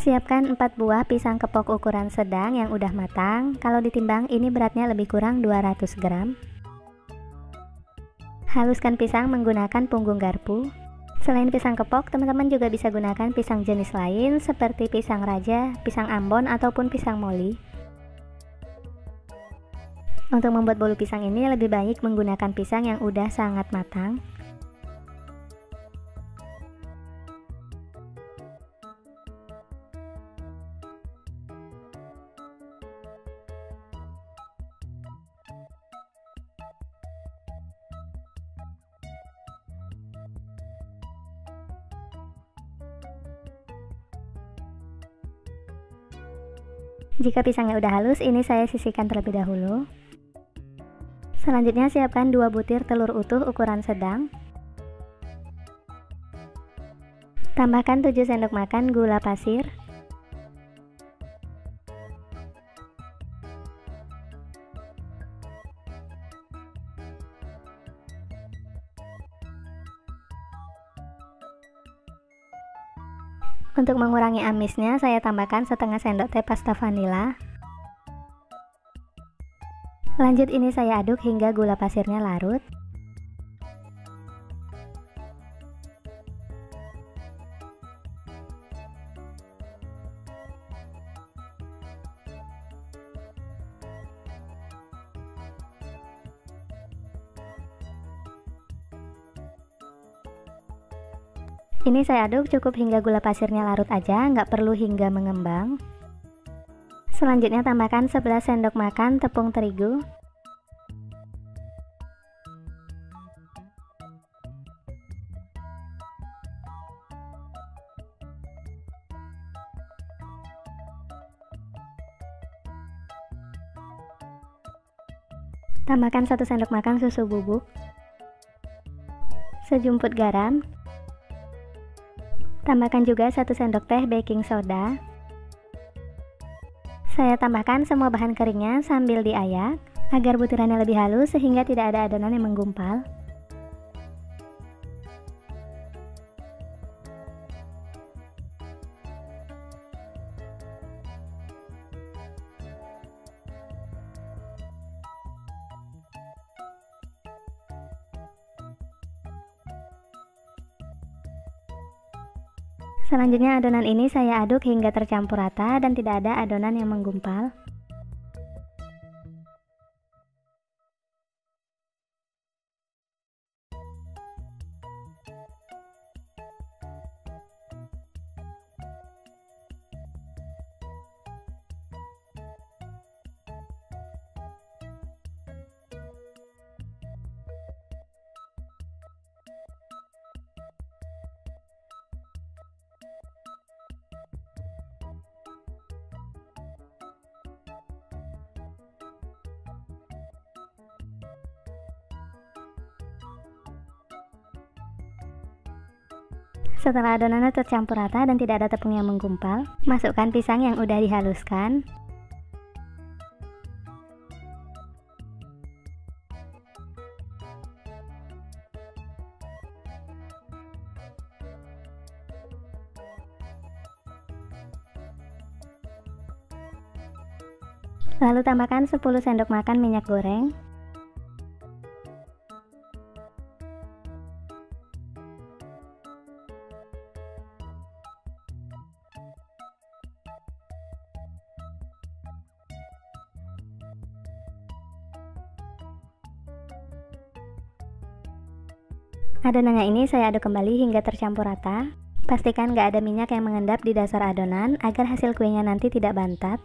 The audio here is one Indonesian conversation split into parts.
Siapkan 4 buah pisang kepok ukuran sedang yang udah matang. Kalau ditimbang ini beratnya lebih kurang 200 gram. Haluskan pisang menggunakan punggung garpu. Selain pisang kepok, teman-teman juga bisa gunakan pisang jenis lain seperti pisang raja, pisang ambon, ataupun pisang moli. Untuk membuat bolu pisang ini lebih baik menggunakan pisang yang udah sangat matang. Jika pisangnya udah halus, ini saya sisihkan terlebih dahulu. Selanjutnya siapkan 2 butir telur utuh ukuran sedang. Tambahkan 7 sendok makan gula pasir. Untuk mengurangi amisnya, saya tambahkan setengah sendok teh pasta vanila. Lanjut ini saya aduk hingga gula pasirnya larut. Ini saya aduk cukup hingga gula pasirnya larut aja, nggak perlu hingga mengembang. Selanjutnya tambahkan 11 sendok makan tepung terigu. Tambahkan 1 sendok makan susu bubuk. Sejumput garam. Tambahkan juga 1 sendok teh baking soda. Saya tambahkan semua bahan keringnya sambil diayak agar butirannya lebih halus sehingga tidak ada adonan yang menggumpal. Selanjutnya adonan ini saya aduk hingga tercampur rata dan tidak ada adonan yang menggumpal. Setelah adonannya tercampur rata dan tidak ada tepung yang menggumpal, masukkan pisang yang udah dihaluskan. Lalu tambahkan 10 sendok makan minyak goreng. Adonannya ini saya aduk kembali hingga tercampur rata. Pastikan nggak ada minyak yang mengendap di dasar adonan agar hasil kuenya nanti tidak bantat.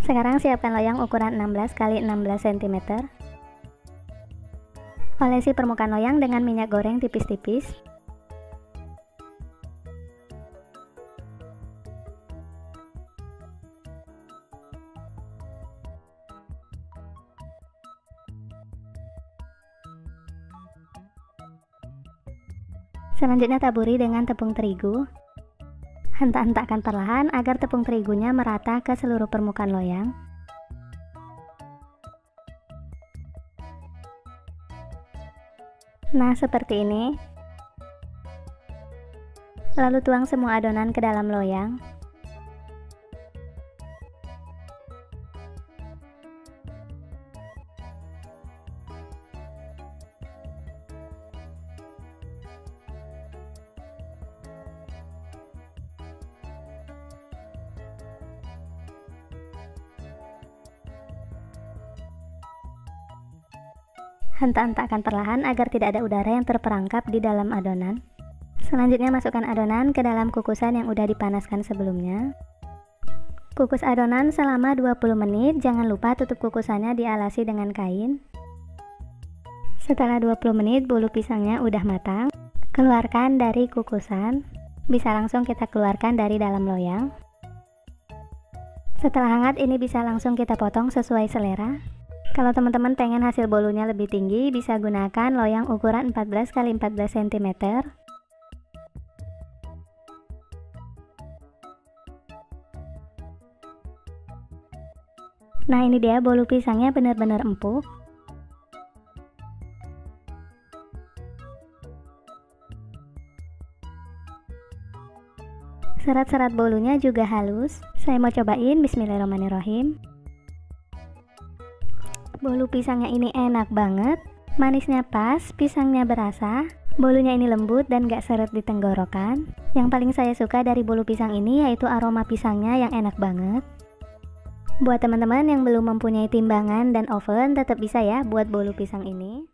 Sekarang siapkan loyang ukuran 16 x 16 cm. Olesi permukaan loyang dengan minyak goreng tipis-tipis. Selanjutnya taburi dengan tepung terigu. Hentak-hentakkan perlahan agar tepung terigunya merata ke seluruh permukaan loyang. Nah, seperti ini. Lalu tuang semua adonan ke dalam loyang. Hentak-hentakkan perlahan agar tidak ada udara yang terperangkap di dalam adonan. Selanjutnya masukkan adonan ke dalam kukusan yang udah dipanaskan sebelumnya. Kukus adonan selama 20 menit, jangan lupa tutup kukusannya dialasi dengan kain. Setelah 20 menit bolu pisangnya udah matang, keluarkan dari kukusan. Bisa langsung kita keluarkan dari dalam loyang. Setelah hangat ini bisa langsung kita potong sesuai selera. Kalau teman-teman pengen hasil bolunya lebih tinggi, bisa gunakan loyang ukuran 14 x 14 cm. Nah, ini dia bolu pisangnya benar-benar empuk. Serat-serat bolunya juga halus. Saya mau cobain, bismillahirrahmanirrahim. Bolu pisangnya ini enak banget, manisnya pas, pisangnya berasa, bolunya ini lembut dan gak seret di tenggorokan. Yang paling saya suka dari bolu pisang ini yaitu aroma pisangnya yang enak banget. Buat teman-teman yang belum mempunyai timbangan dan oven, tetap bisa ya buat bolu pisang ini.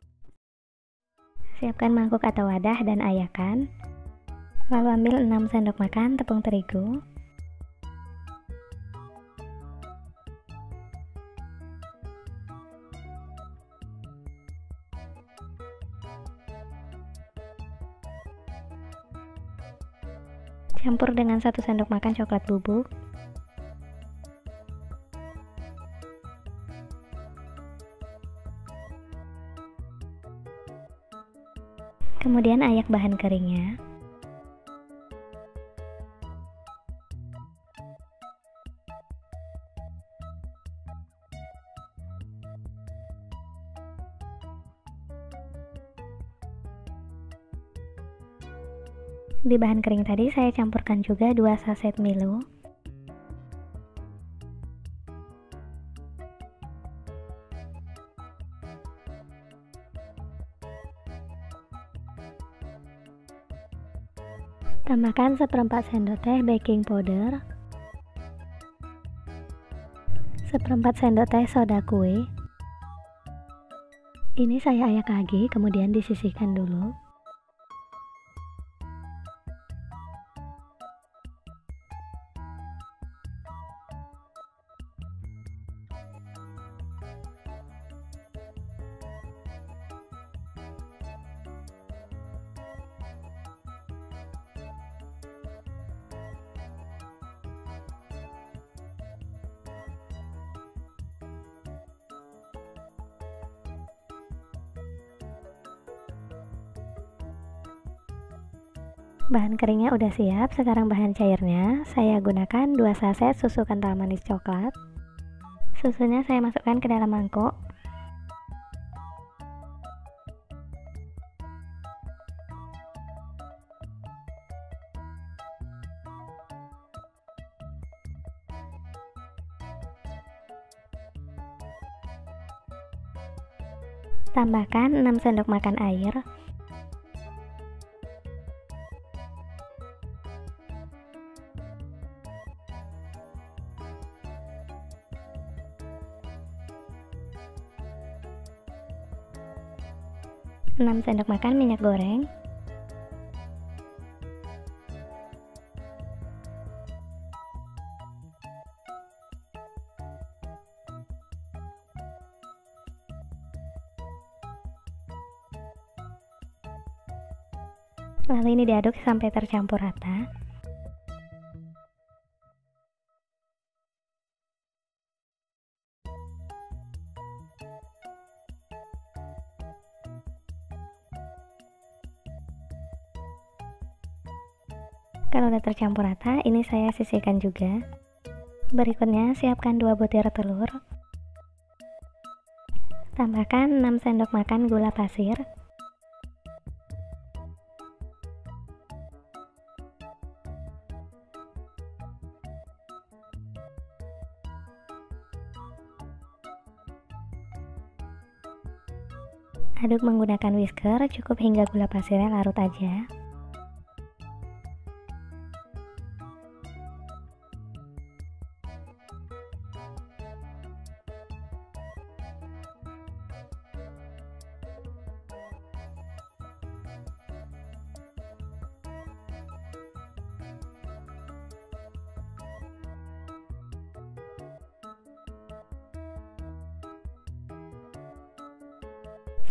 Siapkan mangkuk atau wadah dan ayakan. Lalu ambil 6 sendok makan tepung terigu. Campur dengan 1 sendok makan coklat bubuk. Kemudian ayak bahan keringnya. Di bahan kering tadi saya campurkan juga 2 saset Milo. Tambahkan 1/4 sendok teh baking powder, 1/4 sendok teh soda kue. Ini saya ayak lagi, kemudian disisihkan dulu. Bahan keringnya udah siap, sekarang bahan cairnya. Saya gunakan 2 saset susu kental manis coklat. Susunya saya masukkan ke dalam mangkok. Tambahkan 6 sendok makan air. Enam sendok makan minyak goreng. Lalu ini diaduk sampai tercampur rata. Kalau udah tercampur rata, ini saya sisihkan juga. Berikutnya, siapkan 2 butir telur. Tambahkan 6 sendok makan gula pasir. Aduk menggunakan whisker, cukup hingga gula pasirnya larut aja.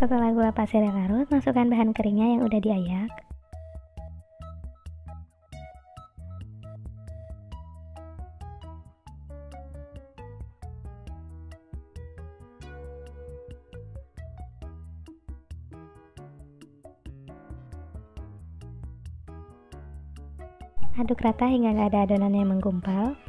Setelah gula pasirnya larut, masukkan bahan keringnya yang udah diayak. Aduk rata hingga gak ada adonan yang menggumpal.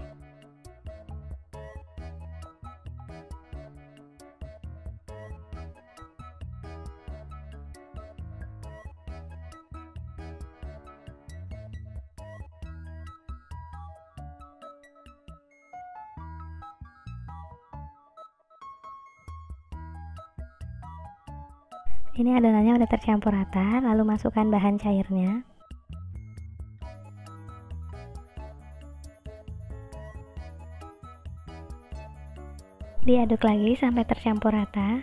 Ini adonannya udah tercampur rata, lalu masukkan bahan cairnya. Diaduk lagi sampai tercampur rata.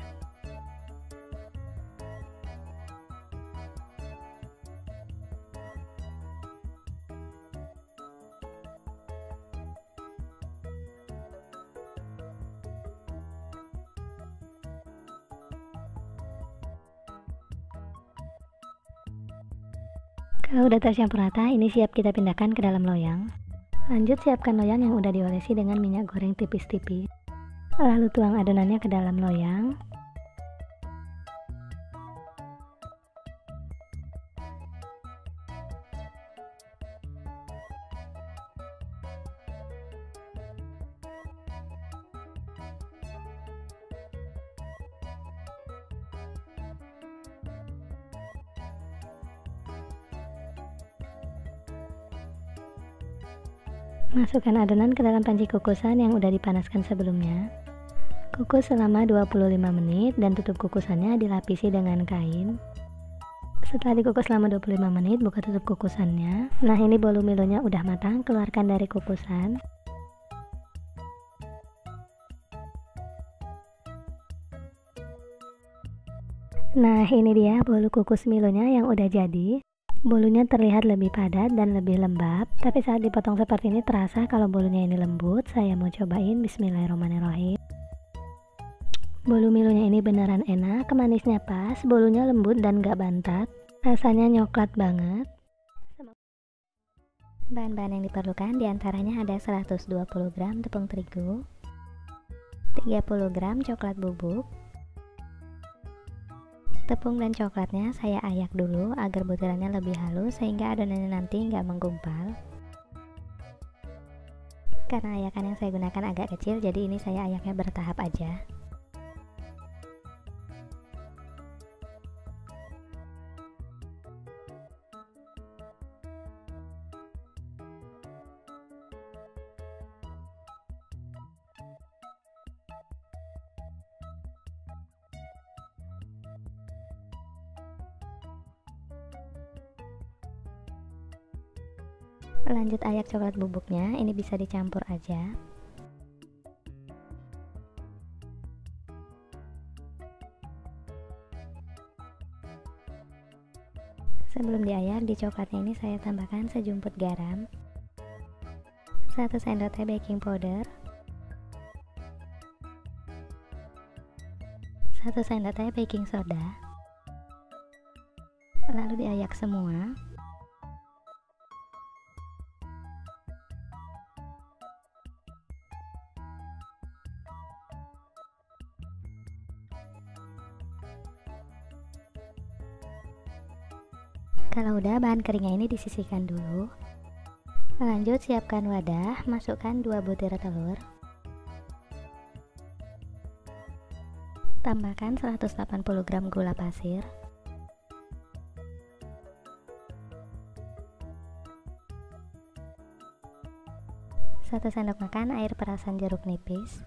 Kalau udah tercampur rata, ini siap kita pindahkan ke dalam loyang. Lanjut siapkan loyang yang udah diolesi dengan minyak goreng tipis-tipis. Lalu tuang adonannya ke dalam loyang. Masukkan adonan ke dalam panci kukusan yang udah dipanaskan sebelumnya. Kukus selama 25 menit dan tutup kukusannya dilapisi dengan kain. Setelah dikukus selama 25 menit, buka tutup kukusannya. Nah, ini bolu milonya udah matang, keluarkan dari kukusan. Nah, ini dia bolu kukus milonya yang udah jadi. Bolunya terlihat lebih padat dan lebih lembab, tapi saat dipotong seperti ini terasa kalau bolunya ini lembut. Saya mau cobain, bismillahirrahmanirrahim. Bolu milonya ini beneran enak, manisnya pas, bolunya lembut dan gak bantat, rasanya coklat banget. Bahan-bahan yang diperlukan diantaranya ada 120 gram tepung terigu, 30 gram coklat bubuk. Tepung dan coklatnya saya ayak dulu agar butirannya lebih halus sehingga adonannya nanti nggak menggumpal. Karena ayakan yang saya gunakan agak kecil, jadi ini saya ayaknya bertahap aja. Lanjut ayak coklat bubuknya, ini bisa dicampur aja. Sebelum diayak, di coklatnya ini saya tambahkan sejumput garam, 1 sendok teh baking powder, 1 sendok teh baking soda. Lalu diayak semua. Kalau udah, bahan keringnya ini disisihkan dulu. Lanjut siapkan wadah, masukkan 2 butir telur. Tambahkan 180 gram gula pasir. Satu sendok makan air perasan jeruk nipis.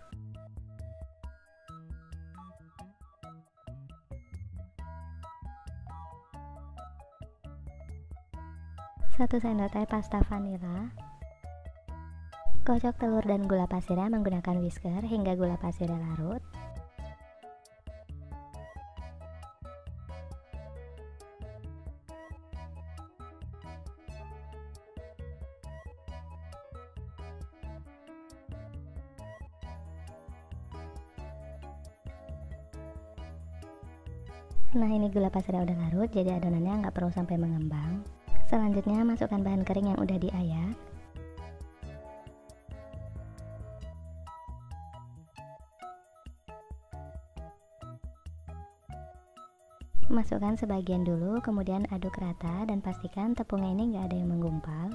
1 sendok teh pasta vanila. Kocok telur dan gula pasirnya menggunakan whisker hingga gula pasirnya larut. Nah, ini gula pasirnya udah larut, jadi adonannya nggak perlu sampai mengembang. Selanjutnya masukkan bahan kering yang udah diayak. Masukkan sebagian dulu, kemudian aduk rata dan pastikan tepungnya ini nggak ada yang menggumpal.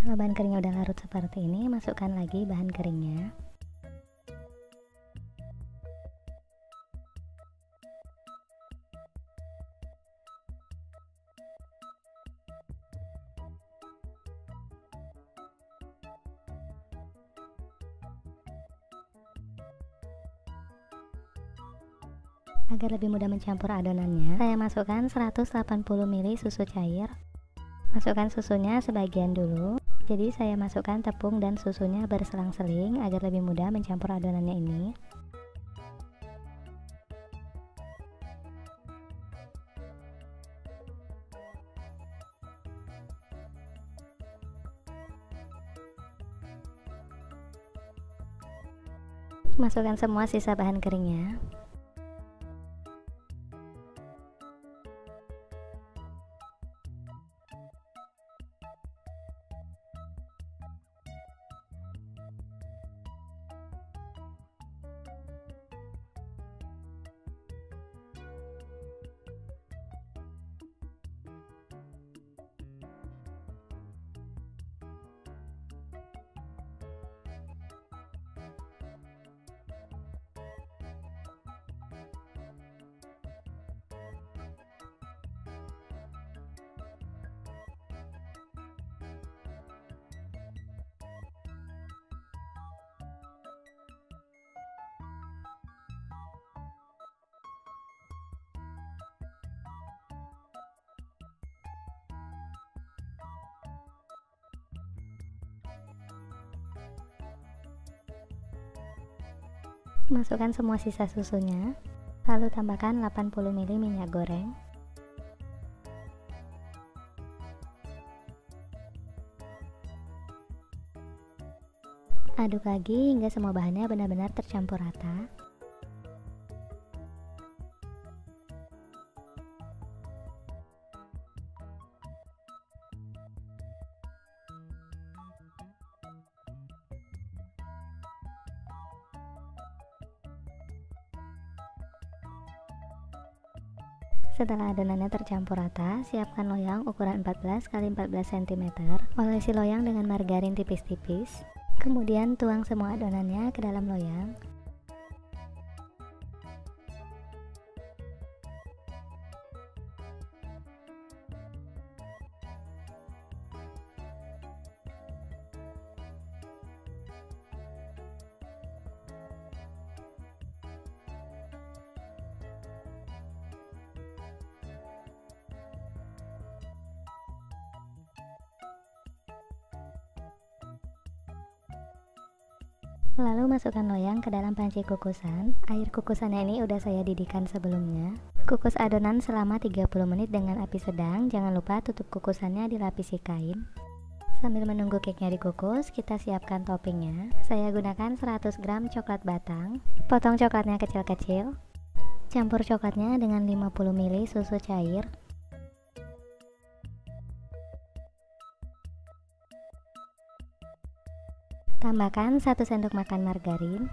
Kalau bahan keringnya udah larut seperti ini, masukkan lagi bahan keringnya. Agar lebih mudah mencampur adonannya, saya masukkan 180 ml susu cair. Masukkan susunya sebagian dulu. Jadi saya masukkan tepung dan susunya berselang-seling agar lebih mudah mencampur adonannya ini. Masukkan semua sisa bahan keringnya. Masukkan semua sisa susunya, lalu tambahkan 80 ml minyak goreng. Aduk lagi hingga semua bahannya benar-benar tercampur rata. Setelah adonannya tercampur rata, siapkan loyang ukuran 14 x 14 cm. Olesi loyang dengan margarin tipis-tipis. Kemudian tuang semua adonannya ke dalam loyang. Lalu masukkan loyang ke dalam panci kukusan. Air kukusannya ini udah saya didihkan sebelumnya. Kukus adonan selama 30 menit dengan api sedang. Jangan lupa tutup kukusannya dilapisi kain. Sambil menunggu cake-nya dikukus, kita siapkan toppingnya. Saya gunakan 100 gram coklat batang. Potong coklatnya kecil-kecil. Campur coklatnya dengan 50 ml susu cair. Tambahkan 1 sendok makan margarin.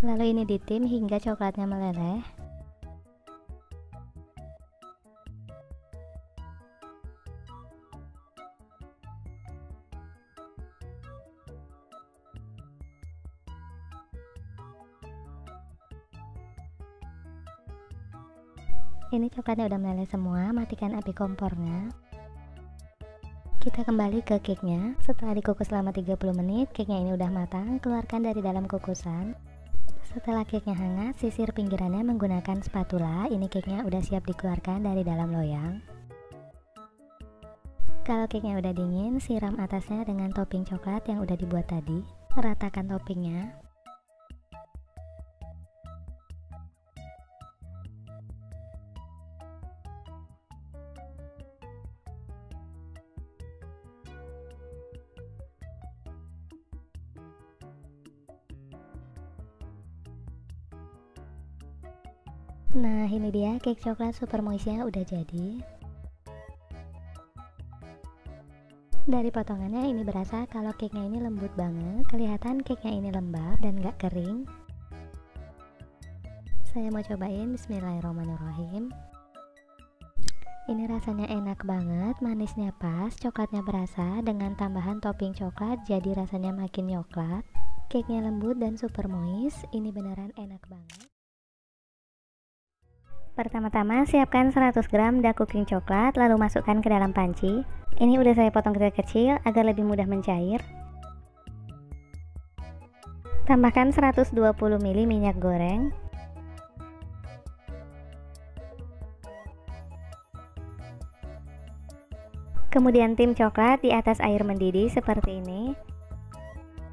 Lalu ini ditim hingga coklatnya meleleh. Ini coklatnya udah meleleh semua, matikan api kompornya. Kita kembali ke cake-nya. Setelah dikukus selama 30 menit, cake-nya ini udah matang, keluarkan dari dalam kukusan. Setelah cake-nya hangat, sisir pinggirannya menggunakan spatula. Ini cake-nya udah siap dikeluarkan dari dalam loyang. Kalau cake-nya udah dingin, siram atasnya dengan topping coklat yang udah dibuat tadi. Ratakan toppingnya. Nah, ini dia cake coklat super moistnya udah jadi. Dari potongannya ini berasa kalau cake-nya ini lembut banget. Kelihatan cake-nya ini lembab dan gak kering. Saya mau cobain, bismillahirrahmanirrahim. Ini rasanya enak banget, manisnya pas, coklatnya berasa, dengan tambahan topping coklat jadi rasanya makin coklat. Cake-nya lembut dan super moist, ini beneran enak banget. Pertama-tama siapkan 100 gram dark cooking coklat, lalu masukkan ke dalam panci. Ini udah saya potong kecil-kecil agar lebih mudah mencair. Tambahkan 120 ml minyak goreng. Kemudian tim coklat di atas air mendidih seperti ini.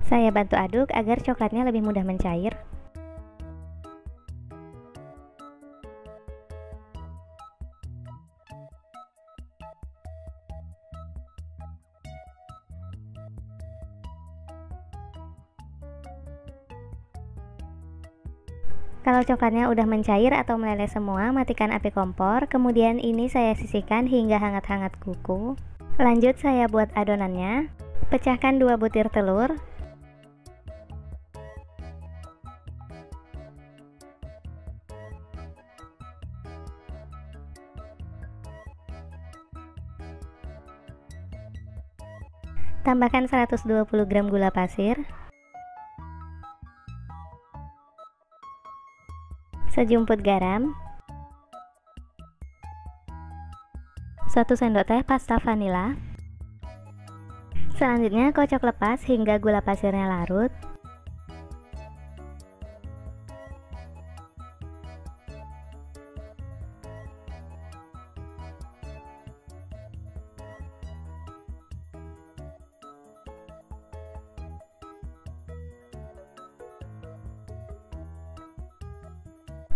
Saya bantu aduk agar coklatnya lebih mudah mencair. Kalau coklatnya udah mencair atau meleleh semua, matikan api kompor. Kemudian ini saya sisihkan hingga hangat-hangat kuku. Lanjut saya buat adonannya. Pecahkan 2 butir telur. Tambahkan 120 gram gula pasir. Sejumput garam, 1 sendok teh pasta vanila. Selanjutnya kocok lepas hingga gula pasirnya larut.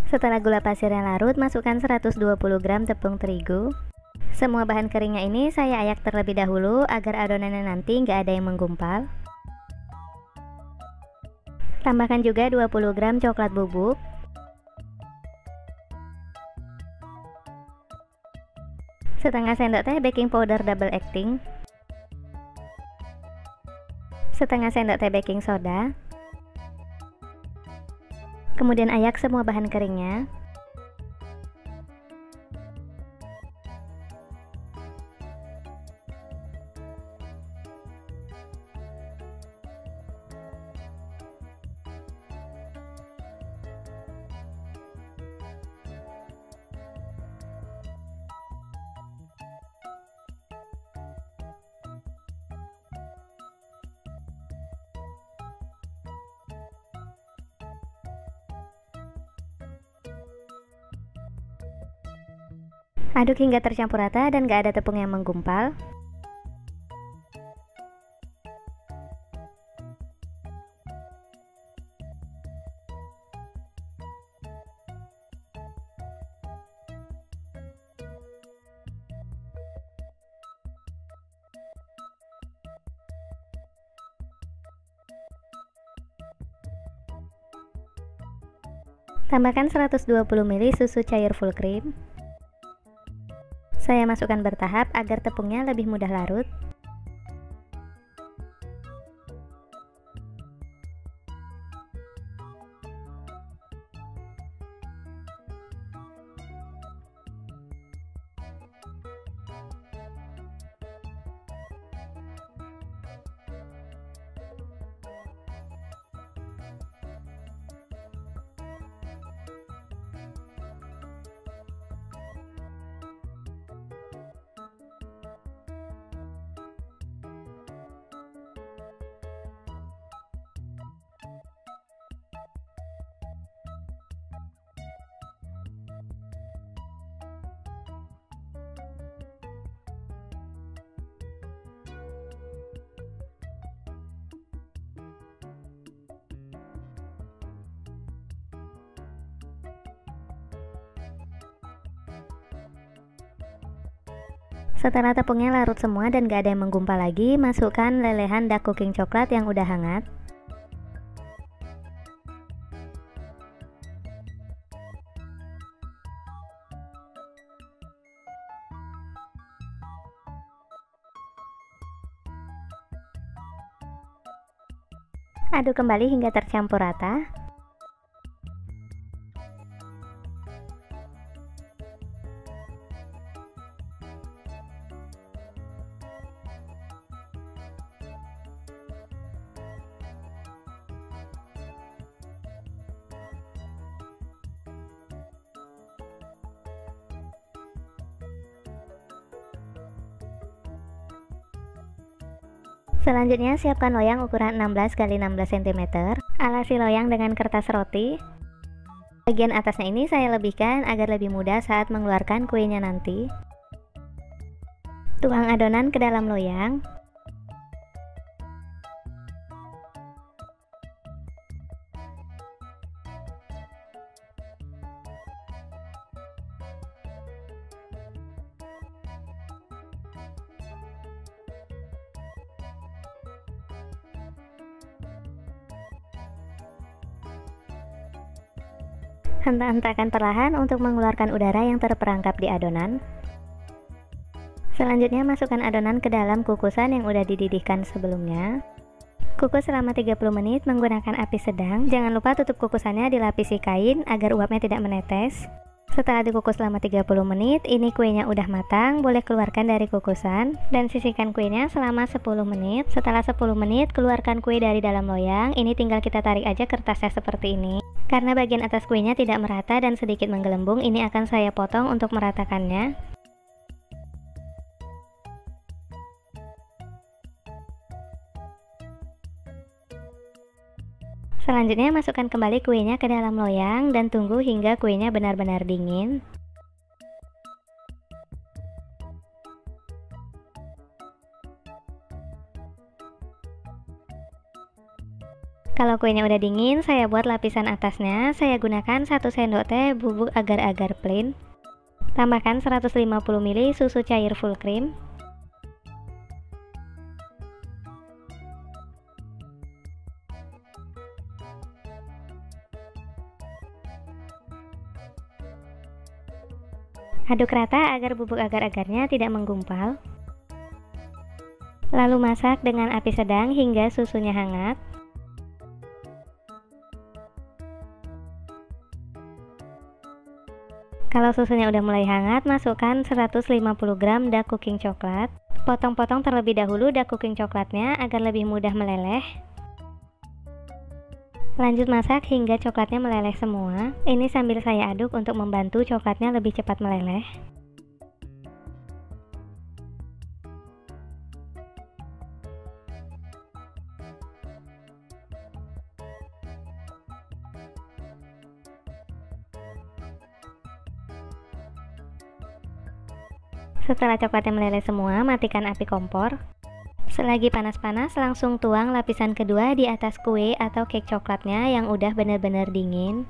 Setelah gula pasirnya larut, masukkan 120 gram tepung terigu. Semua bahan keringnya ini saya ayak terlebih dahulu agar adonannya nanti nggak ada yang menggumpal. Tambahkan juga 20 gram coklat bubuk. Setengah sendok teh baking powder double acting. Setengah sendok teh baking soda. Kemudian ayak semua bahan keringnya. Aduk hingga tercampur rata dan gak ada tepung yang menggumpal. Tambahkan 120 ml susu cair full cream. Saya masukkan bertahap agar tepungnya lebih mudah larut. Setelah tepungnya larut semua dan gak ada yang menggumpal lagi, masukkan lelehan dark cooking coklat yang udah hangat. Aduk kembali hingga tercampur rata. Selanjutnya siapkan loyang ukuran 16 x 16 cm. Alasi loyang dengan kertas roti. Bagian atasnya ini saya lebihkan agar lebih mudah saat mengeluarkan kuenya nanti. Tuang adonan ke dalam loyang. Hentak-hentakan perlahan untuk mengeluarkan udara yang terperangkap di adonan. Selanjutnya masukkan adonan ke dalam kukusan yang udah dididihkan sebelumnya. Kukus selama 30 menit menggunakan api sedang. Jangan lupa tutup kukusannya dilapisi kain agar uapnya tidak menetes. Setelah dikukus selama 30 menit, ini kuenya udah matang, boleh keluarkan dari kukusan dan sisihkan kuenya selama 10 menit. Setelah 10 menit, keluarkan kue dari dalam loyang. Ini tinggal kita tarik aja kertasnya seperti ini. Karena bagian atas kuenya tidak merata dan sedikit menggelembung, ini akan saya potong untuk meratakannya. Selanjutnya masukkan kembali kuenya ke dalam loyang dan tunggu hingga kuenya benar-benar dingin. Kalau kuenya udah dingin, saya buat lapisan atasnya. Saya gunakan 1 sendok teh bubuk agar-agar plain. Tambahkan 150 ml susu cair full cream. Aduk rata agar bubuk agar-agarnya tidak menggumpal. Lalu masak dengan api sedang hingga susunya hangat. Kalau susunya udah mulai hangat, masukkan 150 gram dark cooking coklat. Potong-potong terlebih dahulu dark cooking coklatnya agar lebih mudah meleleh. Lanjut masak hingga coklatnya meleleh semua. Ini sambil saya aduk untuk membantu coklatnya lebih cepat meleleh. Setelah coklatnya meleleh semua, matikan api kompor. Selagi panas-panas, langsung tuang lapisan kedua di atas kue atau cake coklatnya yang udah benar-benar dingin.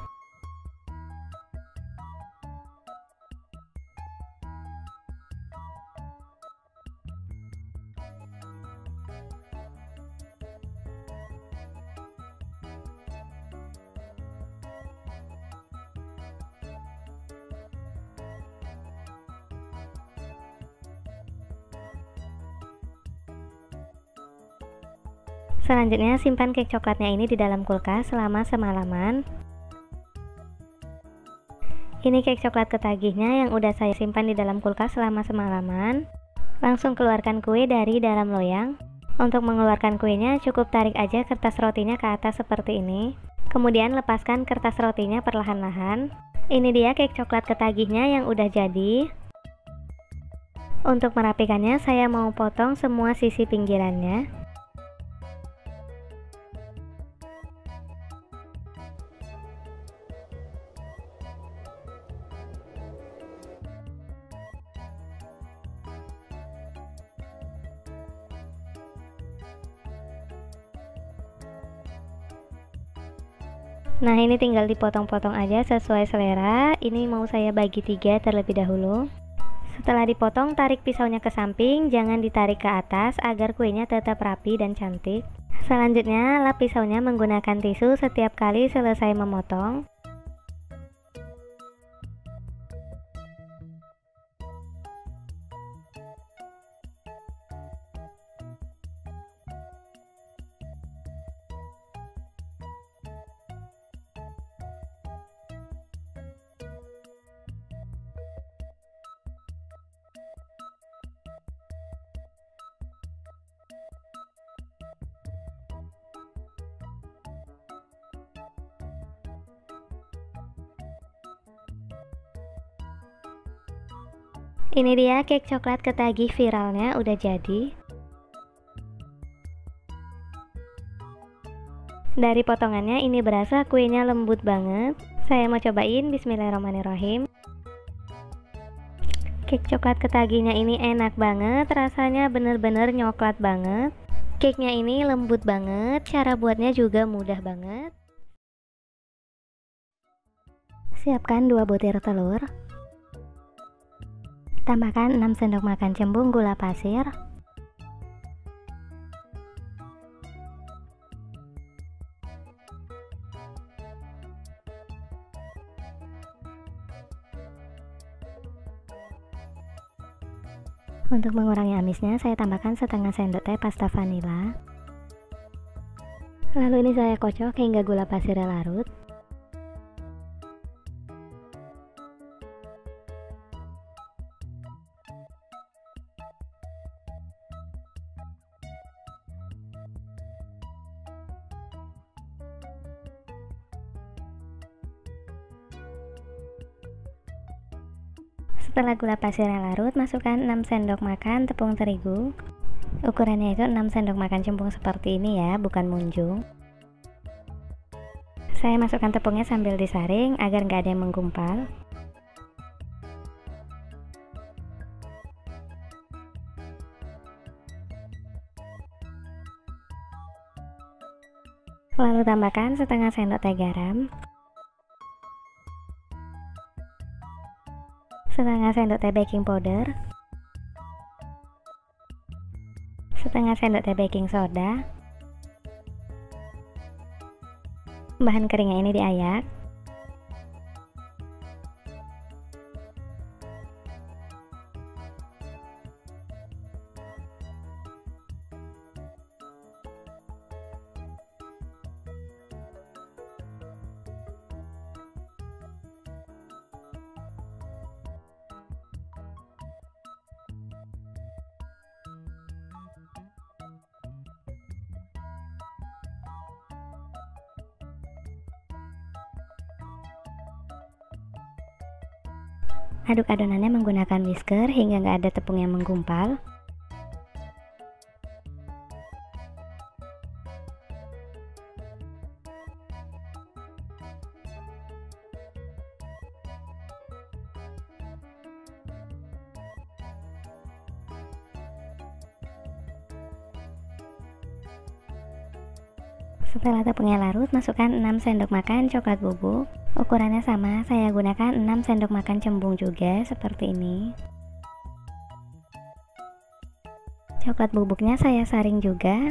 Selanjutnya simpan cake coklatnya ini di dalam kulkas selama semalaman. Ini cake coklat ketagihnya yang udah saya simpan di dalam kulkas selama semalaman. Langsung keluarkan kue dari dalam loyang. Untuk mengeluarkan kuenya cukup tarik aja kertas rotinya ke atas seperti ini. Kemudian lepaskan kertas rotinya perlahan-lahan. Ini dia cake coklat ketagihnya yang udah jadi. Untuk merapikannya saya mau potong semua sisi pinggirannya. Nah, ini tinggal dipotong-potong aja sesuai selera. Ini mau saya bagi 3 terlebih dahulu. Setelah dipotong, tarik pisaunya ke samping, jangan ditarik ke atas agar kuenya tetap rapi dan cantik. Selanjutnya, lap pisaunya menggunakan tisu setiap kali selesai memotong. Ini dia cake coklat ketagih viralnya udah jadi. Dari potongannya ini berasa kuenya lembut banget. Saya mau cobain, bismillahirrahmanirrahim. Cake coklat ketagihnya ini enak banget, rasanya bener-bener nyoklat banget. Cake-nya ini lembut banget, cara buatnya juga mudah banget. Siapkan 2 butir telur. Tambahkan 6 sendok makan cembung gula pasir. Untuk mengurangi amisnya, saya tambahkan setengah sendok teh pasta vanila. Lalu ini saya kocok hingga gula pasirnya larut. Setelah gula pasirnya larut, masukkan 6 sendok makan tepung terigu. Ukurannya itu 6 sendok makan cembung seperti ini ya, bukan munjung. Saya masukkan tepungnya sambil disaring agar nggak ada yang menggumpal. Lalu tambahkan setengah sendok teh garam, setengah sendok teh baking powder, setengah sendok teh baking soda. Bahan keringnya ini diayak. Aduk adonannya menggunakan whisker hingga nggak ada tepung yang menggumpal. Setelah tepungnya larut, masukkan 6 sendok makan coklat bubuk. Ukurannya sama, saya gunakan 6 sendok makan cembung juga, seperti ini. Coklat bubuknya saya saring juga.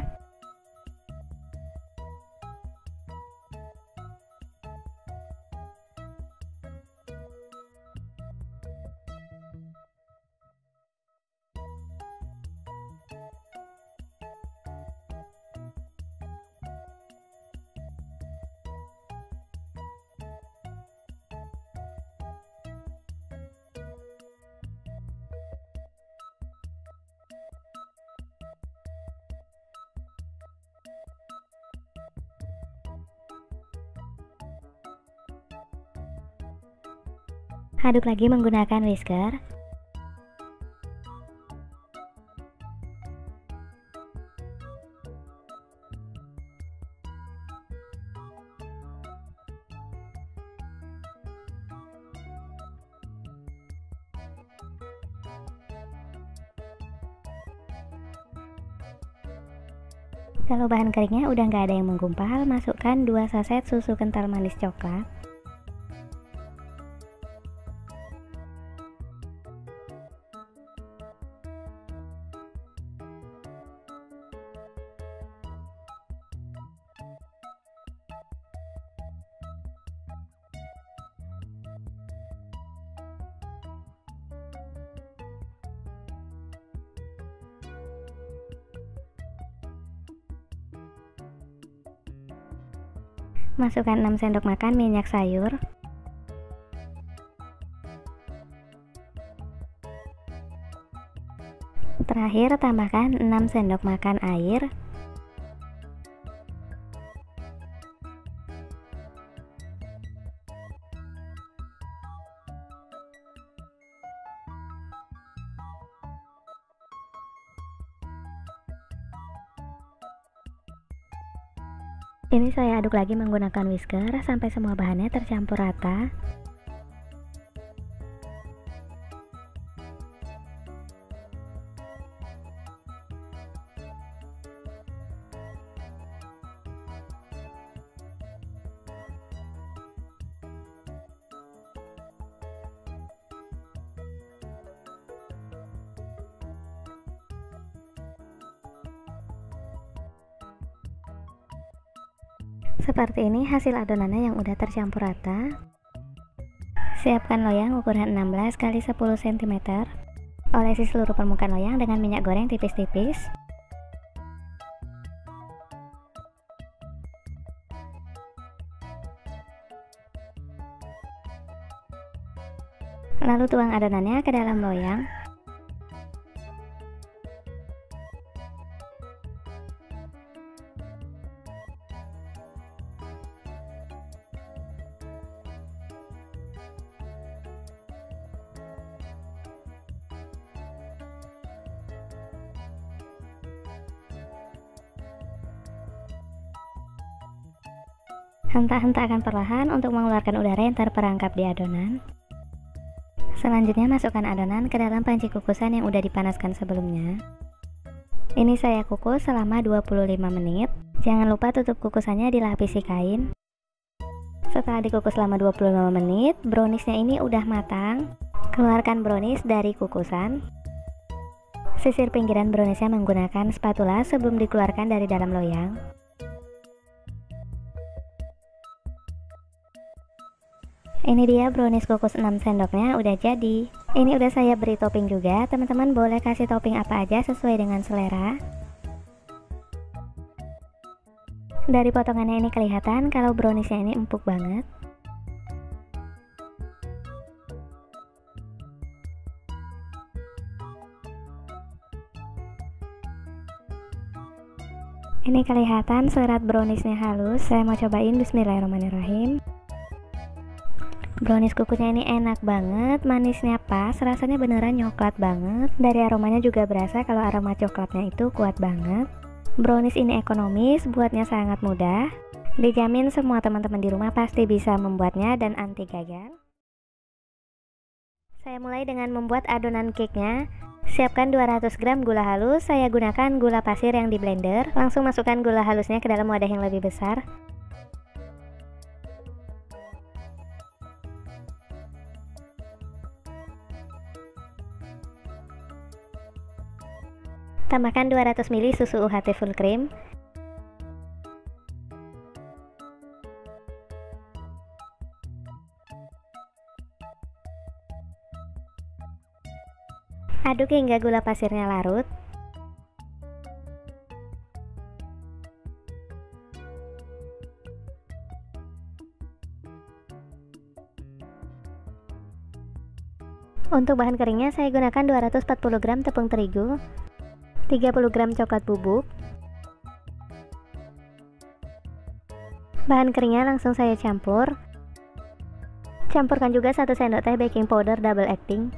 Aduk lagi menggunakan whisker. Kalau bahan keringnya udah nggak ada yang menggumpal, masukkan 2 saset susu kental manis coklat. Masukkan 6 sendok makan minyak sayur. Terakhir tambahkan 6 sendok makan air. Ini saya aduk lagi menggunakan whisker sampai semua bahannya tercampur rata. Seperti ini hasil adonannya yang udah tercampur rata. Siapkan loyang ukuran 16 x 10 cm. Olesi seluruh permukaan loyang dengan minyak goreng tipis-tipis. Lalu tuang adonannya ke dalam loyang. Hentak-hentakkan perlahan untuk mengeluarkan udara yang terperangkap di adonan. Selanjutnya masukkan adonan ke dalam panci kukusan yang udah dipanaskan sebelumnya. Ini saya kukus selama 25 menit. Jangan lupa tutup kukusannya dilapisi kain. Setelah dikukus selama 25 menit, browniesnya ini udah matang. Keluarkan brownies dari kukusan. Sisir pinggiran browniesnya menggunakan spatula sebelum dikeluarkan dari dalam loyang. Ini dia brownies kukus 6 sendoknya udah jadi. Ini udah saya beri topping juga. Teman-teman boleh kasih topping apa aja sesuai dengan selera. Dari potongannya ini kelihatan kalau browniesnya ini empuk banget. Ini kelihatan serat browniesnya halus. Saya mau cobain, bismillahirrahmanirrahim. Brownies kukusnya ini enak banget, manisnya pas, rasanya beneran coklat banget. Dari aromanya juga berasa kalau aroma coklatnya itu kuat banget. Brownies ini ekonomis, buatnya sangat mudah. Dijamin semua teman-teman di rumah pasti bisa membuatnya dan anti gagal. Saya mulai dengan membuat adonan cake-nya. Siapkan 200 gram gula halus, saya gunakan gula pasir yang di blender. Langsung masukkan gula halusnya ke dalam wadah yang lebih besar. Tambahkan 200 ml susu UHT full cream. Aduk hingga gula pasirnya larut. Untuk bahan keringnya saya gunakan 240 gram tepung terigu, 30 gram coklat bubuk. Bahan keringnya langsung saya campur. Campurkan juga 1 sendok teh baking powder double acting,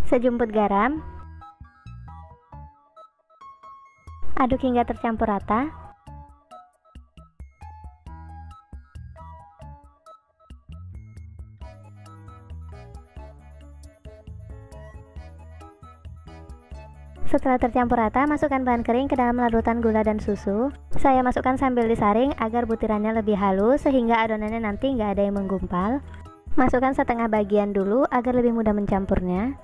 sejumput garam. Aduk hingga tercampur rata. Setelah tercampur rata, masukkan bahan kering ke dalam larutan gula dan susu. Saya masukkan sambil disaring agar butirannya lebih halus sehingga adonannya nanti nggak ada yang menggumpal. Masukkan setengah bagian dulu agar lebih mudah mencampurnya.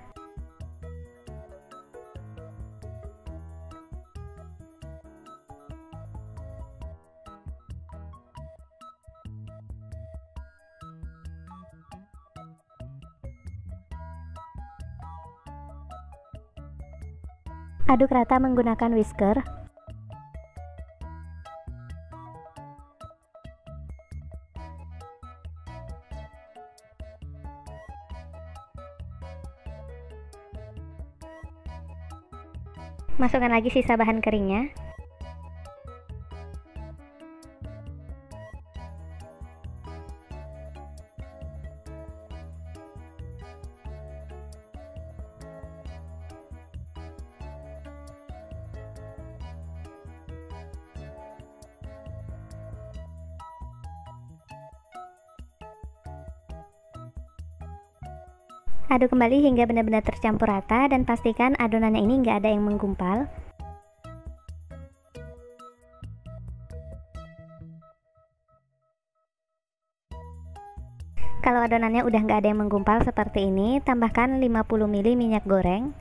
Aduk rata menggunakan whisker. Masukkan lagi sisa bahan keringnya. Aduk kembali hingga benar-benar tercampur rata dan pastikan adonannya ini nggak ada yang menggumpal. Kalau adonannya udah nggak ada yang menggumpal seperti ini, tambahkan 50 ml minyak goreng.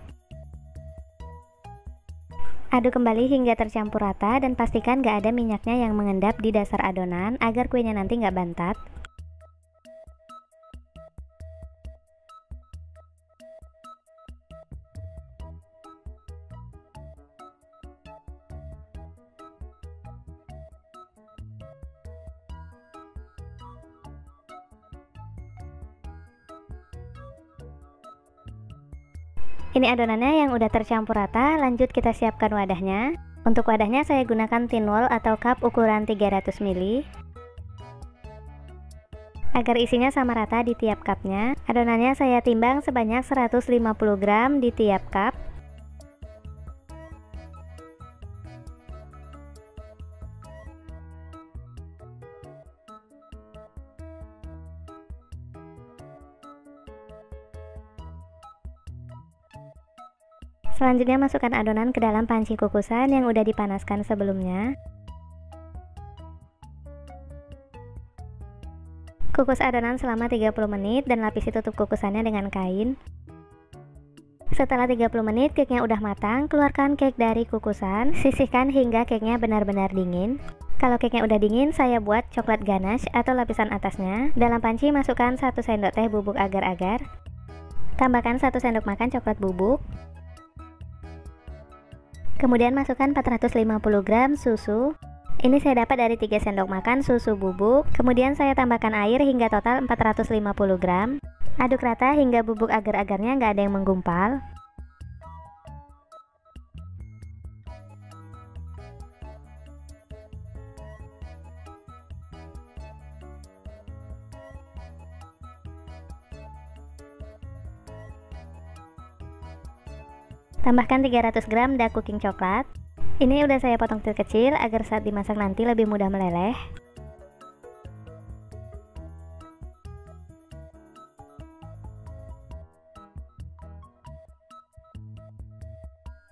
Aduk kembali hingga tercampur rata dan pastikan nggak ada minyaknya yang mengendap di dasar adonan agar kuenya nanti nggak bantat. Ini adonannya yang udah tercampur rata, lanjut kita siapkan wadahnya. Untuk wadahnya saya gunakan tin wall atau cup ukuran 300 ml. Agar isinya sama rata di tiap cupnya, adonannya saya timbang sebanyak 150 gram di tiap cup. Selanjutnya masukkan adonan ke dalam panci kukusan yang udah dipanaskan sebelumnya. Kukus adonan selama 30 menit dan lapisi tutup kukusannya dengan kain. Setelah 30 menit cake-nya udah matang, keluarkan cake dari kukusan, sisihkan hingga cake-nya benar-benar dingin. Kalau cake-nya udah dingin, saya buat coklat ganache atau lapisan atasnya. Dalam panci masukkan 1 sendok teh bubuk agar-agar. Tambahkan 1 sendok makan coklat bubuk. Kemudian masukkan 450 gram susu. Ini saya dapat dari 3 sendok makan susu bubuk. Kemudian saya tambahkan air hingga total 450 gram. Aduk rata hingga bubuk agar-agarnya nggak ada yang menggumpal. Tambahkan 300 gram dark cooking coklat. Ini udah saya potong kecil-kecil agar saat dimasak nanti lebih mudah meleleh.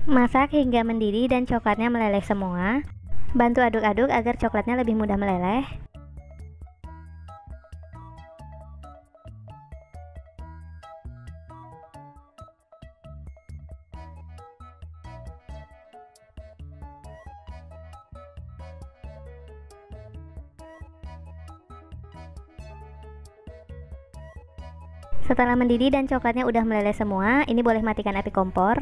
Masak hingga mendidih dan coklatnya meleleh semua. Bantu aduk-aduk agar coklatnya lebih mudah meleleh. Setelah mendidih dan coklatnya udah meleleh semua, ini boleh matikan api kompor.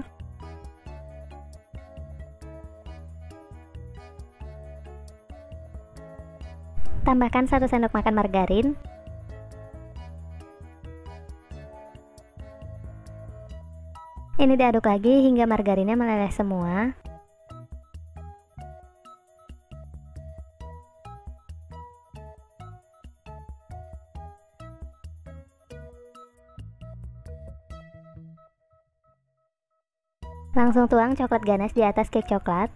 Tambahkan 1 sendok makan margarin. Ini diaduk lagi hingga margarinnya meleleh semua. Langsung tuang coklat ganache di atas cake coklat.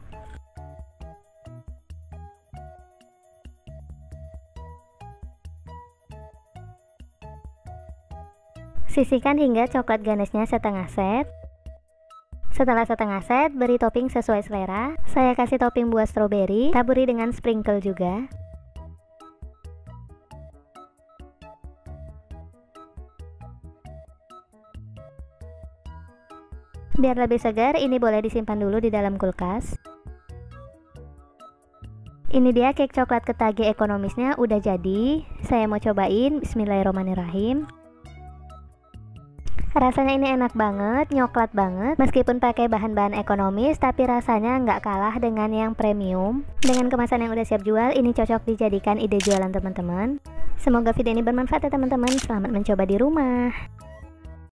Sisihkan hingga coklat ganache-nya setengah set. Setelah setengah set, beri topping sesuai selera. Saya kasih topping buah stroberi, taburi dengan sprinkle juga. Biar lebih segar, ini boleh disimpan dulu di dalam kulkas. Ini dia cake coklat ketagih ekonomisnya udah jadi. Saya mau cobain, bismillahirrahmanirrahim. Rasanya ini enak banget, nyoklat banget. Meskipun pakai bahan-bahan ekonomis, tapi rasanya nggak kalah dengan yang premium. Dengan kemasan yang udah siap jual, ini cocok dijadikan ide jualan teman-teman. Semoga video ini bermanfaat ya teman-teman. Selamat mencoba di rumah.